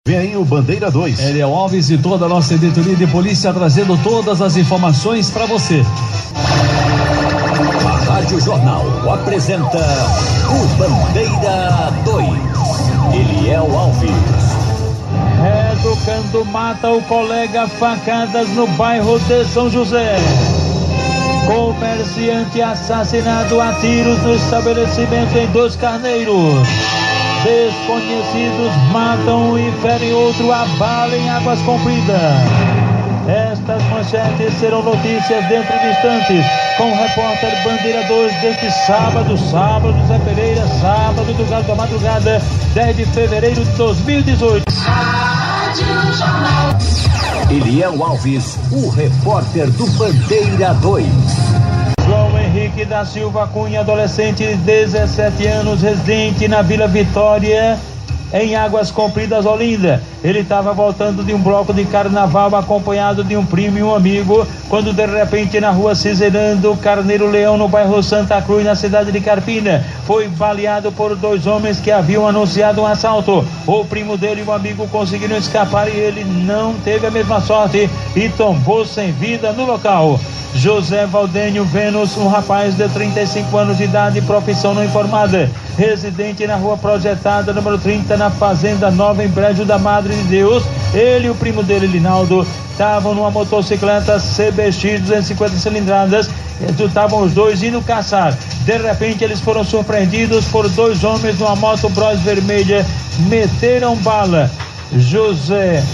Vem aí o Bandeira 2. Eliel Alves e toda a nossa editoria de polícia trazendo todas as informações para você. A Rádio Jornal apresenta o Bandeira 2. Eliel Alves. Educando mata o colega facadas no bairro de São José. Comerciante assassinado a tiros no estabelecimento em Dois Carneiros. Desconhecidos matam e ferem outro a bala em Águas Compridas. Estas manchetes serão notícias dentro de instantes com o repórter Bandeira 2 deste sábado, Zé Pereira, sábado do Galo da Madrugada, 10 de fevereiro de 2018. Rádio Jornal. Eliel Alves, o repórter do Bandeira 2. João Henrique da Silva Cunha, adolescente de 17 anos, residente na Vila Vitória, em Águas Compridas, Olinda. Ele estava voltando de um bloco de carnaval acompanhado de um primo e um amigo, quando de repente na rua Cizerando Carneiro Leão, no bairro Santa Cruz, na cidade de Carpina, foi baleado por dois homens que haviam anunciado um assalto. O primo dele e o amigo conseguiram escapar e ele não teve a mesma sorte e tombou sem vida no local. José Valdênio Vênus, um rapaz de 35 anos de idade, profissão não informada, residente na rua Projetada, número 30, na Fazenda Nova, em Brejo da Madre de Deus. Ele e o primo dele, Linaldo, estavam numa motocicleta CBX 250 cilindradas, estavam os dois indo caçar. De repente eles foram surpreendidos por dois homens numa moto Bros vermelha, meteram bala. José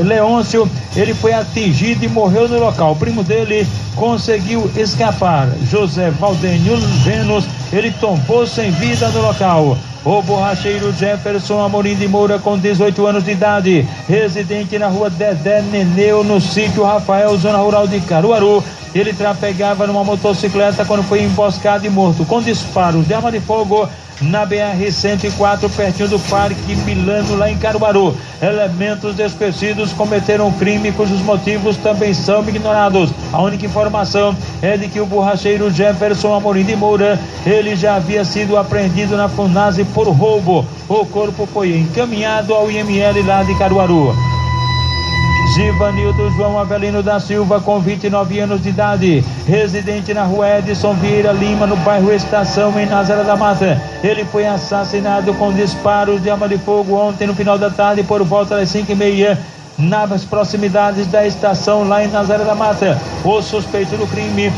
Leôncio, ele foi atingido e morreu no local. O primo dele conseguiu escapar. José Valdênio Vênus, ele tombou sem vida no local. O borracheiro Jefferson Amorim de Moura, com 18 anos de idade, residente na rua Dedé Neneu, no sítio Rafael, zona rural de Caruaru. Ele trafegava numa motocicleta quando foi emboscado e morto com disparos de arma de fogo na BR-104, pertinho do Parque Milano, lá em Caruaru. Elementos desconhecidos cometeram um crime cujos motivos também são ignorados. A única informação é de que o borracheiro Jefferson Amorim de Moura, ele já havia sido apreendido na FUNASE por roubo. O corpo foi encaminhado ao IML lá de Caruaru. Givanildo João Avelino da Silva, com 29 anos de idade, residente na rua Edson Vieira Lima, no bairro Estação, em Nazaré da Mata. Ele foi assassinado com disparos de arma de fogo ontem no final da tarde, por volta das 5h30, nas proximidades da estação lá em Nazaré da Mata. O suspeito do crime,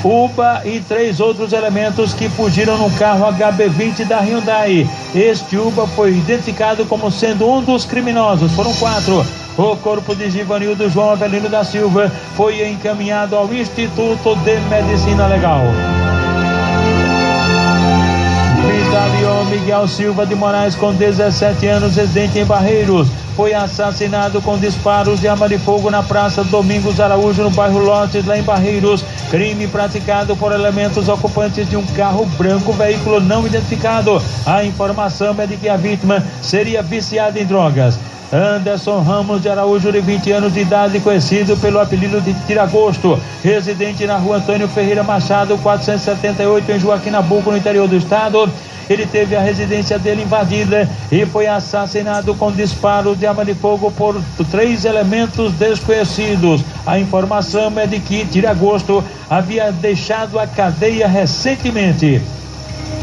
Uba e 3 outros elementos que fugiram num carro HB20 da Hyundai. Este Uba foi identificado como sendo um dos criminosos. Foram 4. O corpo de Givanildo João Avelino da Silva foi encaminhado ao Instituto de Medicina Legal. Vidalion Miguel Silva de Moraes, com 17 anos, residente em Barreiros, foi assassinado com disparos de arma de fogo na Praça Domingos Araújo, no bairro Lotes, lá em Barreiros. Crime praticado por elementos ocupantes de um carro branco, veículo não identificado. A informação é de que a vítima seria viciada em drogas. Anderson Ramos de Araújo, de 20 anos de idade, conhecido pelo apelido de Tiragosto, residente na rua Antônio Ferreira Machado, 478, em Joaquim Nabuco, no interior do estado. Ele teve a residência dele invadida e foi assassinado com disparos de arma de fogo por 3 elementos desconhecidos. A informação é de que Tiragosto havia deixado a cadeia recentemente.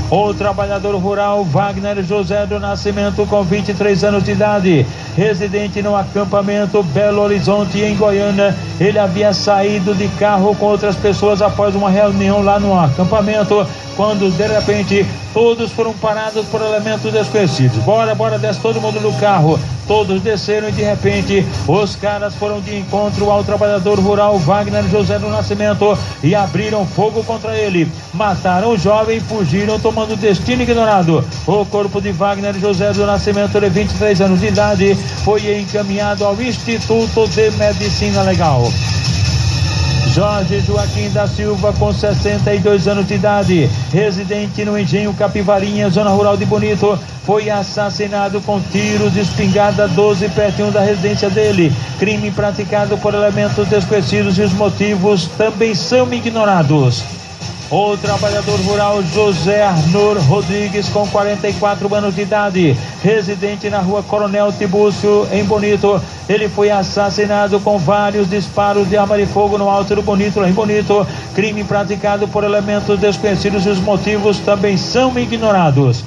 O trabalhador rural Wagner José do Nascimento, com 23 anos de idade, residente no acampamento Belo Horizonte, em Goiânia. Ele havia saído de carro com outras pessoas após uma reunião lá no acampamento, quando de repente todos foram parados por elementos desconhecidos. Bora, desce todo mundo do carro. Todos desceram e de repente os caras foram de encontro ao trabalhador rural Wagner José do Nascimento e abriram fogo contra ele. Mataram o jovem e fugiram, tomando destino ignorado. O corpo de Wagner José do Nascimento, de 23 anos de idade, foi encaminhado ao Instituto de Medicina Legal. Jorge Joaquim da Silva, com 62 anos de idade, residente no Engenho Capivarinha, zona rural de Bonito, foi assassinado com tiros de espingarda 12, pertinho da residência dele. Crime praticado por elementos desconhecidos e os motivos também são ignorados. O trabalhador rural José Arnor Rodrigues, com 44 anos de idade, residente na rua Coronel Tibúcio, em Bonito. Ele foi assassinado com vários disparos de arma de fogo no Alto do Bonito, lá em Bonito. Crime praticado por elementos desconhecidos e os motivos também são ignorados.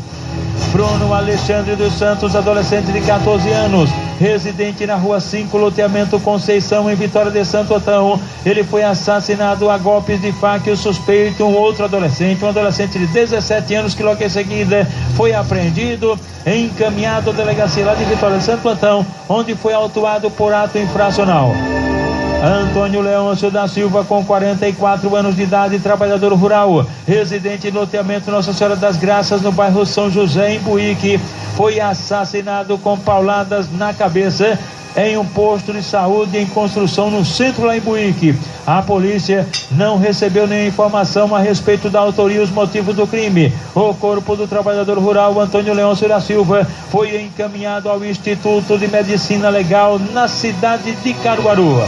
Bruno Alexandre dos Santos, adolescente de 14 anos, residente na rua 5, loteamento Conceição, em Vitória de Santo Antão. Ele foi assassinado a golpes de faca. E o suspeito, um adolescente de 17 anos, que logo em seguida foi apreendido e encaminhado à delegacia lá de Vitória de Santo Antão, onde foi autuado por ato infracional. Antônio Leôncio da Silva, com 44 anos de idade, trabalhador rural, residente no loteamento Nossa Senhora das Graças, no bairro São José, em Buíque, foi assassinado com pauladas na cabeça em um posto de saúde em construção no centro, lá em Buíque. A polícia não recebeu nenhuma informação a respeito da autoria e os motivos do crime. O corpo do trabalhador rural Antônio Leôncio da Silva foi encaminhado ao Instituto de Medicina Legal na cidade de Caruaru.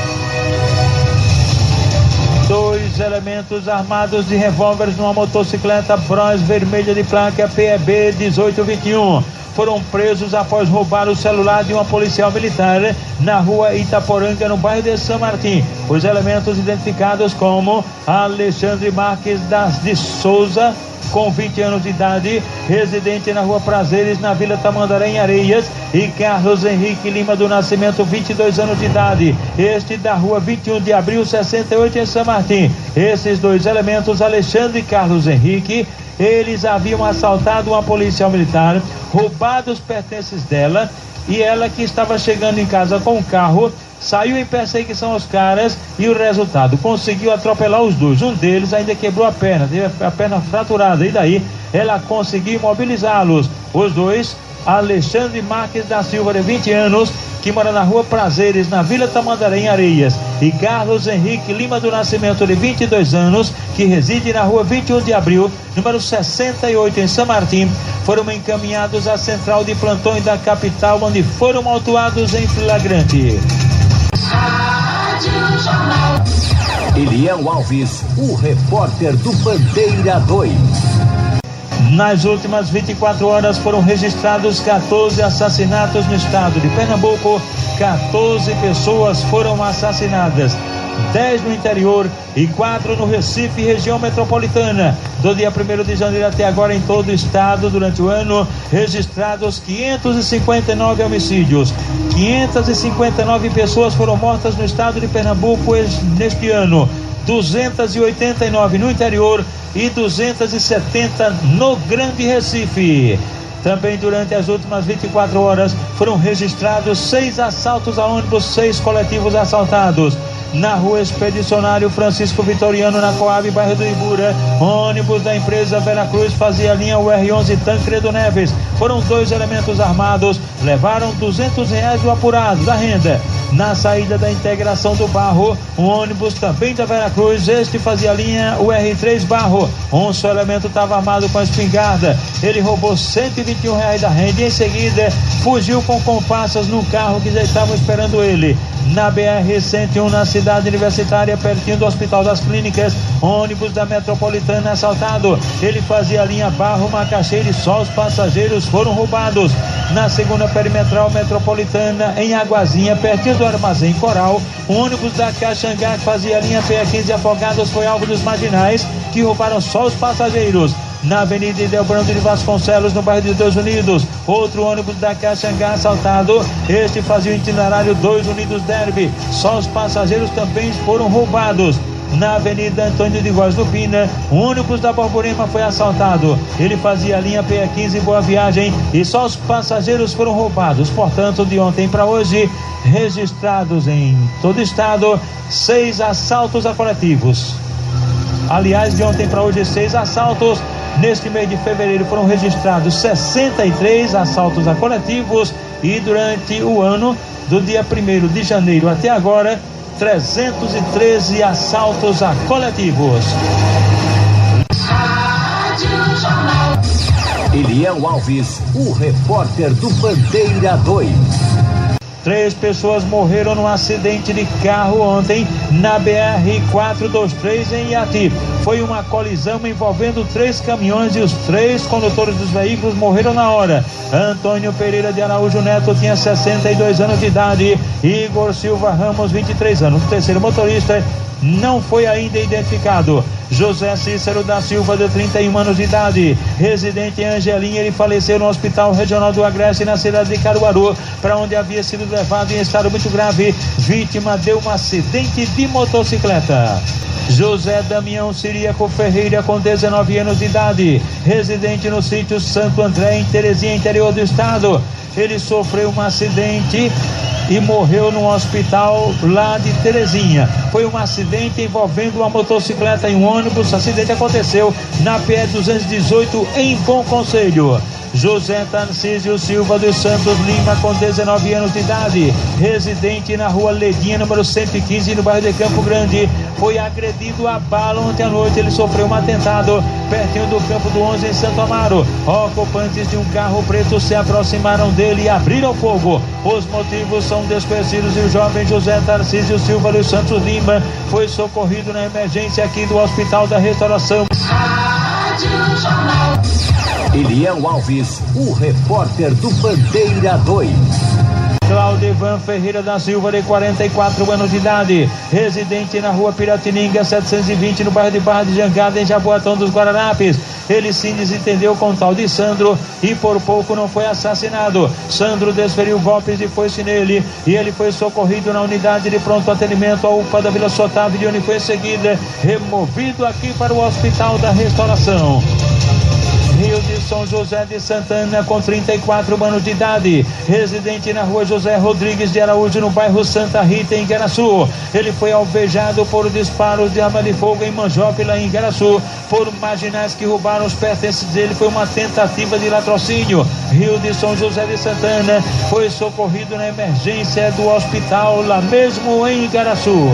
2 elementos armados de revólveres numa motocicleta Bros vermelha de placa PEB 1821 foram presos após roubar o celular de uma policial militar na rua Itaporanga, no bairro de São Martim. Os elementos identificados como Alexandre Marques de Souza, com 20 anos de idade, residente na rua Prazeres, na Vila Tamandaré, em Areias, e Carlos Henrique Lima do Nascimento, 22 anos de idade, este da rua 21 de abril, 68, em São Martim. Esses 2 elementos, Alexandre e Carlos Henrique, eles haviam assaltado uma policial militar, roubado os pertences dela, e ela, que estava chegando em casa com o carro, saiu em perseguição aos caras, e o resultado, conseguiu atropelar os 2. Um deles ainda quebrou a perna, teve a perna fraturada, e daí ela conseguiu imobilizá-los. Os 2, Alexandre Marques da Silva, de 20 anos, que mora na rua Prazeres, na Vila Tamandaré, em Areias, e Carlos Henrique Lima do Nascimento, de 22 anos, que reside na rua 21 de abril, número 68, em São Martim, foram encaminhados à central de plantões da capital, onde foram autuados em flagrante. Eliel Alves, o repórter do Bandeira 2. Nas últimas 24 horas foram registrados 14 assassinatos no estado de Pernambuco. 14 pessoas foram assassinadas, 10 no interior e 4 no Recife, região metropolitana. Do dia 1º de janeiro até agora, em todo o estado, durante o ano, registrados 559 homicídios. 559 pessoas foram mortas no estado de Pernambuco neste ano. 289 no interior e 270 no Grande Recife. Também durante as últimas 24 horas foram registrados 6 assaltos a ônibus, 6 coletivos assaltados. Na rua Expedicionário Francisco Vitoriano, na Coab, bairro do Ibura, ônibus da empresa Veracruz fazia a linha UR11 Tancredo Neves. Foram 2 elementos armados, levaram R$200 do apurado da renda. Na saída da Integração do Barro, um ônibus também da Veracruz, este fazia a linha UR3 Barro. Um só elemento estava armado com a espingarda. Ele roubou R$121 da renda e em seguida fugiu com comparsas no carro que já estavam esperando ele. Na BR-101, na cidade universitária, pertinho do Hospital das Clínicas, ônibus da Metropolitana assaltado. Ele fazia a linha Barro-Macaxeira e só os passageiros foram roubados. Na segunda perimetral metropolitana, em Aguazinha, pertinho do Armazém Coral, um ônibus da Caxangá que fazia a linha PE15 Afogados foi alvo dos marginais, que roubaram só os passageiros. Na Avenida Ildebrando de Vasconcelos, no bairro de 2 Unidos, outro ônibus da Caxangá assaltado. Este fazia o itinerário 2 Unidos Derby. Só os passageiros também foram roubados. Na Avenida Antônio de Góes do Pina, um ônibus da Borborema foi assaltado. Ele fazia a linha PE15 Boa Viagem e só os passageiros foram roubados. Portanto, de ontem para hoje, registrados em todo o estado 6 assaltos a coletivos. Aliás, de ontem para hoje, 6 assaltos. Neste mês de fevereiro foram registrados 63 assaltos a coletivos e durante o ano, do dia 1º de janeiro até agora, 313 assaltos a coletivos. Eliel Alves, o repórter do Bandeira 2. 3 pessoas morreram num acidente de carro ontem na BR-423 em Iati. Foi uma colisão envolvendo 3 caminhões e os 3 condutores dos veículos morreram na hora. Antônio Pereira de Araújo Neto tinha 62 anos de idade, Igor Silva Ramos, 23 anos. O terceiro motorista não foi ainda identificado. José Cícero da Silva, de 31 anos de idade, residente em Angelinha, ele faleceu no Hospital Regional do Agreste, na cidade de Caruaru, para onde havia sido levado em estado muito grave, vítima de um acidente de motocicleta. José Damião Ciríaco Ferreira, com 19 anos de idade, residente no sítio Santo André, em Terezinha, interior do estado. Ele sofreu um acidente e morreu no hospital lá de Terezinha. Foi um acidente envolvendo uma motocicleta e um ônibus. O acidente aconteceu na PR-218 em Bom Conselho. José Tarcísio Silva dos Santos Lima, com 19 anos de idade, residente na rua Ledinha, número 115, no bairro de Campo Grande, foi agredido a bala ontem à noite. Ele sofreu um atentado pertinho do Campo do 11, em Santo Amaro. Ocupantes de um carro preto se aproximaram dele e abriram fogo. Os motivos são desconhecidos e o jovem José Tarcísio Silva dos Santos Lima foi socorrido na emergência aqui do Hospital da Restauração. Eliel Alves, o repórter do Bandeira 2. Claudivan Ferreira da Silva, de 44 anos de idade, residente na rua Piratininga 720, no bairro de Barra de Jangada, em Jaboatão dos Guararapes. Ele se desentendeu com o tal de Sandro e por pouco não foi assassinado. Sandro desferiu golpes de foice nele e ele foi socorrido na unidade de pronto atendimento, a UPA da Vila Sotávio, de onde foi em seguida removido aqui para o Hospital da Restauração. Rio de São José de Santana, com 34 anos de idade, residente na rua José Rodrigues de Araújo, no bairro Santa Rita, em Igaraçu. Ele foi alvejado por disparos de arma de fogo em Manjope, lá em Igaraçu, por marginais que roubaram os pertences dele. Foi uma tentativa de latrocínio. Rio de São José de Santana foi socorrido na emergência do hospital, lá mesmo em Igaraçu.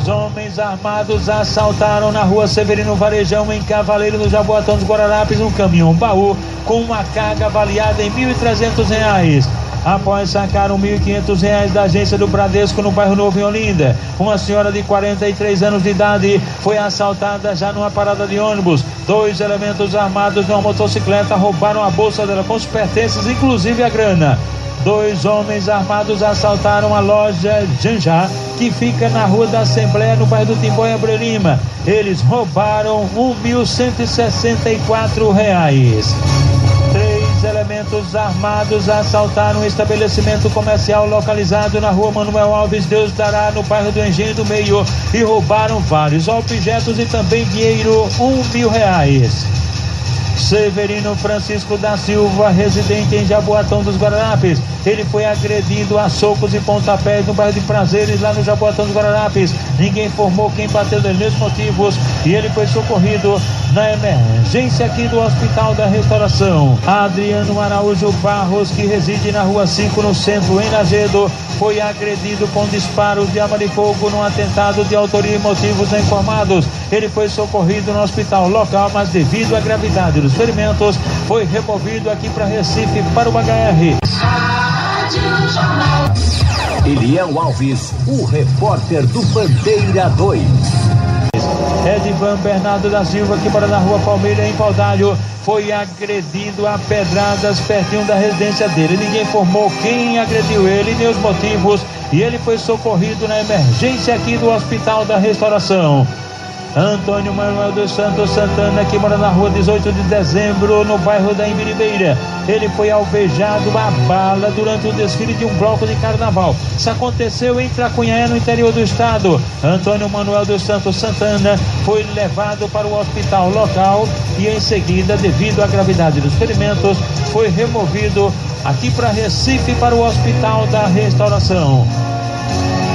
Homens armados assaltaram na rua Severino Varejão, em Cavaleiro, no Jaboatão dos Guararapes, um caminhão baú com uma carga avaliada em R$ 1.300. Após sacar R$ 1.500 da agência do Bradesco, no bairro Novo, em Olinda, uma senhora de 43 anos de idade foi assaltada já numa parada de ônibus. 2 elementos armados numa motocicleta roubaram a bolsa dela com os pertences, inclusive a grana. 2 homens armados assaltaram a loja Janjá, que fica na rua da Assembleia, no bairro do Timbó, em Abreu Lima. Eles roubaram R$ 1.164. 3 elementos armados assaltaram um estabelecimento comercial localizado na rua Manuel Alves Deus Dará, no bairro do Engenho do Meio, e roubaram vários objetos e também dinheiro, R$ 1.000. Severino Francisco da Silva, residente em Jaboatão dos Guararapes, ele foi agredido a socos e pontapés no bairro de Prazeres, lá no Jaboatão dos Guararapes. Ninguém informou quem bateu dos mesmos motivos e ele foi socorrido na emergência aqui do Hospital da Restauração. Adriano Araújo Barros, que reside na rua 5, no centro, em Lagedo, foi agredido com disparos de arma de fogo num atentado de autoria e motivos não informados. Ele foi socorrido no hospital local, mas devido à gravidade dos ferimentos, foi removido aqui para Recife, para o HR. Eliel Alves, o repórter do Bandeira 2. Edivan Bernardo da Silva, que mora na rua Palmeira, em Paudalho, foi agredido a pedradas pertinho da residência dele. Ninguém informou quem agrediu ele nem os motivos, e ele foi socorrido na emergência aqui do Hospital da Restauração. Antônio Manuel dos Santos Santana, que mora na rua 18 de dezembro, no bairro da Imbiribeira. Ele foi alvejado a bala durante o desfile de um bloco de carnaval. Isso aconteceu em Tracunhaé, no interior do estado. Antônio Manuel dos Santos Santana foi levado para o hospital local e em seguida, devido à gravidade dos ferimentos, foi removido aqui para Recife, para o Hospital da Restauração.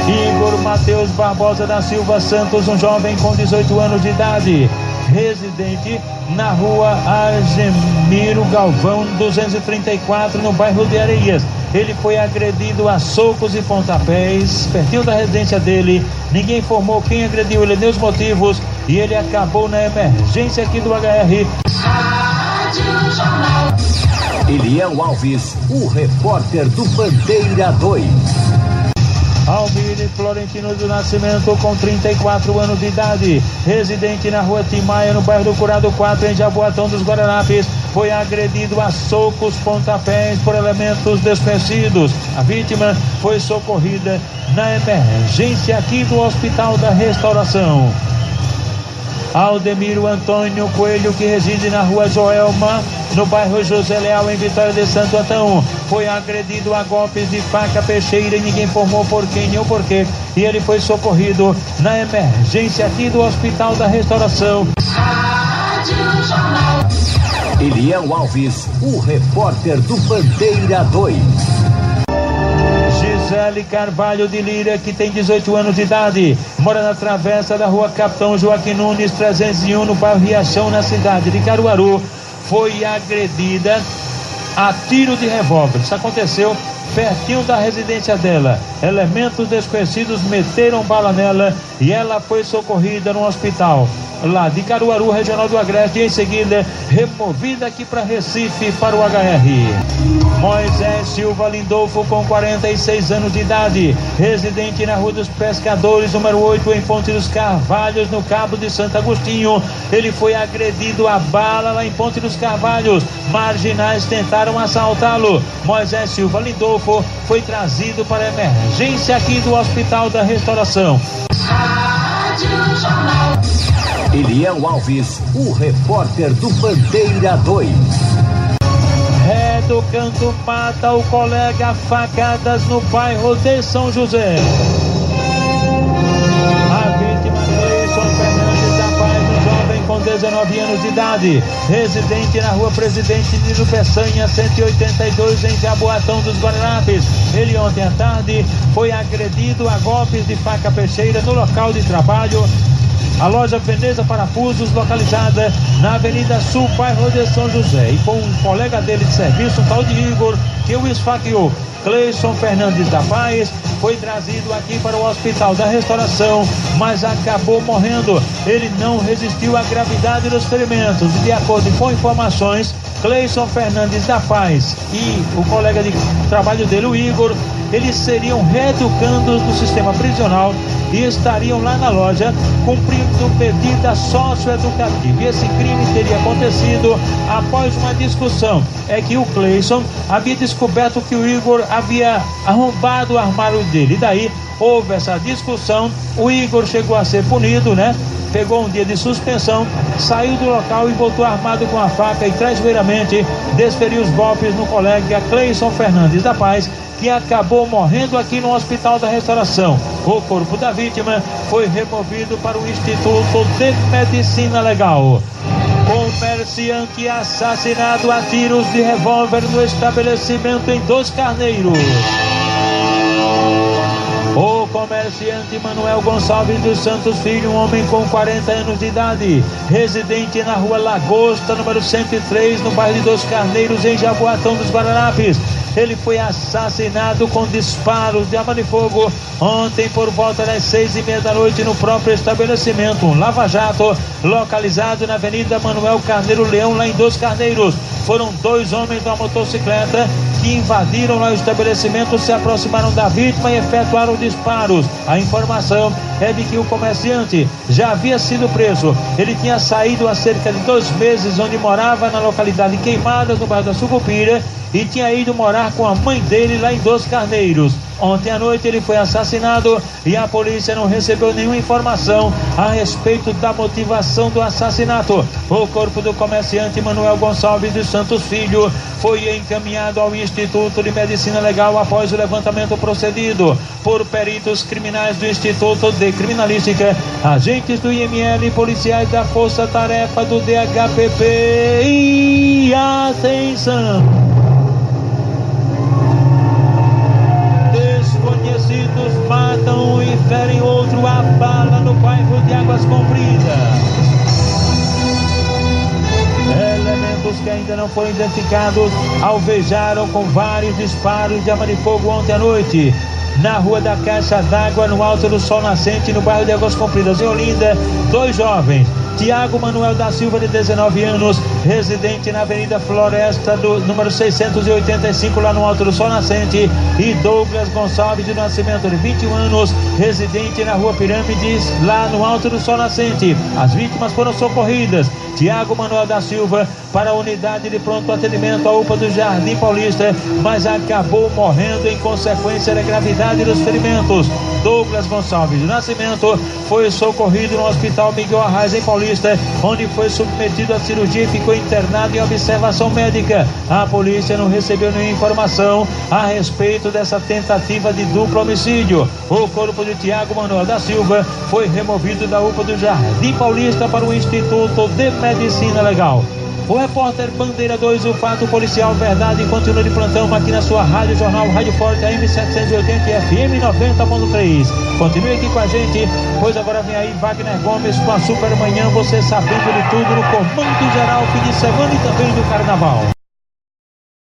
Igor Matheus Barbosa da Silva Santos, um jovem com 18 anos de idade, residente na rua Argemiro Galvão 234, no bairro de Areias. Ele foi agredido a socos e pontapés pertinho da residência dele. Ninguém informou quem agrediu ele nem os motivos, e ele acabou na emergência aqui do HR. Eliel Alves, o repórter do Bandeira 2. Almir Florentino do Nascimento, com 34 anos de idade, residente na rua Timaia, no bairro do Curado 4, em Jaboatão dos Guararapes, foi agredido a socos, pontapés por elementos desconhecidos. A vítima foi socorrida na emergência aqui do Hospital da Restauração. Aldemiro Antônio Coelho, que reside na rua Joelma, no bairro José Leal, em Vitória de Santo Antão, foi agredido a golpes de faca peixeira e ninguém informou por quem nem o porquê, e ele foi socorrido na emergência aqui do Hospital da Restauração. Eliel Alves, o repórter do Bandeira 2. Gisele Carvalho de Lira, que tem 18 anos de idade, mora na travessa da rua Capitão Joaquim Nunes 301, no bairro Riachão, na cidade de Caruaru, foi agredida a tiro de revólver. Isso aconteceu pertinho da residência dela. Elementos desconhecidos meteram bala nela e ela foi socorrida no hospital lá de Caruaru, regional do Agreste, e em seguida removida aqui para Recife, para o HR. Moisés Silva Lindolfo, com 46 anos de idade, residente na Rua dos Pescadores, número 8, em Ponte dos Carvalhos, no Cabo de Santo Agostinho. Ele foi agredido a bala lá em Ponte dos Carvalhos. Marginais tentaram assaltá-lo. Moisés Silva Lindolfo foi trazido para a emergência aqui do Hospital da Restauração. Eliel Alves, o repórter do Bandeira 2. Educando mata o colega a facadas no bairro de São José. A vítima Cleison Fernandes da Paz, um jovem com 19 anos de idade, residente na rua Presidente Nilo Peçanha 182, em Jaboatão dos Guararapes. Ele ontem à tarde foi agredido a golpes de faca peixeira no local de trabalho. A loja Veneza Parafusos, localizada na Avenida Sul, bairro de São José. E com um colega dele de serviço, um tal de Igor, que o esfaqueou. Cleison Fernandes da Paz foi trazido aqui para o Hospital da Restauração, mas acabou morrendo. Ele não resistiu à gravidade dos ferimentos. E de acordo com informações, Cleison Fernandes da Paz e o colega de trabalho dele, o Igor, eles seriam reeducandos do sistema prisional e estariam lá na loja cumprindo medida socioeducativa. E esse crime teria acontecido após uma discussão. É que o Cleison havia descoberto que o Igor havia arrombado o armário dele. E daí houve essa discussão. O Igor chegou a ser punido, né? Pegou um dia de suspensão, saiu do local e voltou armado com a faca e traiçoeiramente desferiu os golpes no colega Cleison Fernandes da Paz, que acabou morrendo aqui no Hospital da Restauração. O corpo da vítima foi removido para o Instituto de Medicina Legal. Comerciante assassinado a tiros de revólver no estabelecimento em Dos Carneiros. O comerciante Manuel Gonçalves dos Santos Filho, um homem com 40 anos de idade, residente na rua Lagosta, número 103, no bairro de Dos Carneiros, em Jaboatão dos Guararapes. Ele foi assassinado com disparos de arma de fogo ontem por volta das 6:30 da noite no próprio estabelecimento. Um lava-jato localizado na Avenida Manuel Carneiro Leão, lá em Dos Carneiros. Foram dois homens numa motocicleta que invadiram lá o estabelecimento, se aproximaram da vítima e efetuaram disparos. A informação é de que o comerciante já havia sido preso. Ele tinha saído há cerca de 2 meses, onde morava na localidade Queimadas, no bairro da Sucupira, e tinha ido morar com a mãe dele lá em Dos Carneiros. Ontem à noite ele foi assassinado e a polícia não recebeu nenhuma informação a respeito da motivação do assassinato. O corpo do comerciante Manuel Gonçalves dos Santos Filho foi encaminhado ao Instituto de Medicina Legal após o levantamento procedido por peritos criminais do Instituto de Criminalística, agentes do IML e policiais da Força Tarefa do DHPP. E atenção! Desconhecidos matam e ferem outro a bala no bairro de Águas Compridas. Elementos que ainda não foram identificados alvejaram com vários disparos de arma de fogo ontem à noite na Rua da Caixa d'Água, no Alto do Sol Nascente, no bairro de Águas Compridas, em Olinda. 2 jovens Tiago Manuel da Silva, de 19 anos, residente na Avenida Floresta, do número 685, lá no Alto do Sol Nascente, e Douglas Gonçalves de Nascimento, de 21 anos, residente na Rua Pirâmides, lá no Alto do Sol Nascente. As vítimas foram socorridas. Tiago Manuel da Silva para a unidade de pronto atendimento, a UPA do Jardim Paulista, mas acabou morrendo em consequência da gravidade dos ferimentos. Douglas Gonçalves de Nascimento foi socorrido no Hospital Miguel Arraes, em Paulista, onde foi submetido à cirurgia e ficou internado em observação médica. A polícia não recebeu nenhuma informação a respeito dessa tentativa de duplo homicídio. O corpo de Tiago Manuel da Silva foi removido da UPA do Jardim Paulista para o Instituto de Medicina Legal. O repórter Bandeira 2, o fato policial verdade, continua de plantão aqui na sua Rádio Jornal, Rádio Forte, AM 780 e FM 90.3. Continue aqui com a gente, pois agora vem aí Wagner Gomes com a Super Manhã, você sabendo de tudo no Comando Geral, fim de semana e também do Carnaval.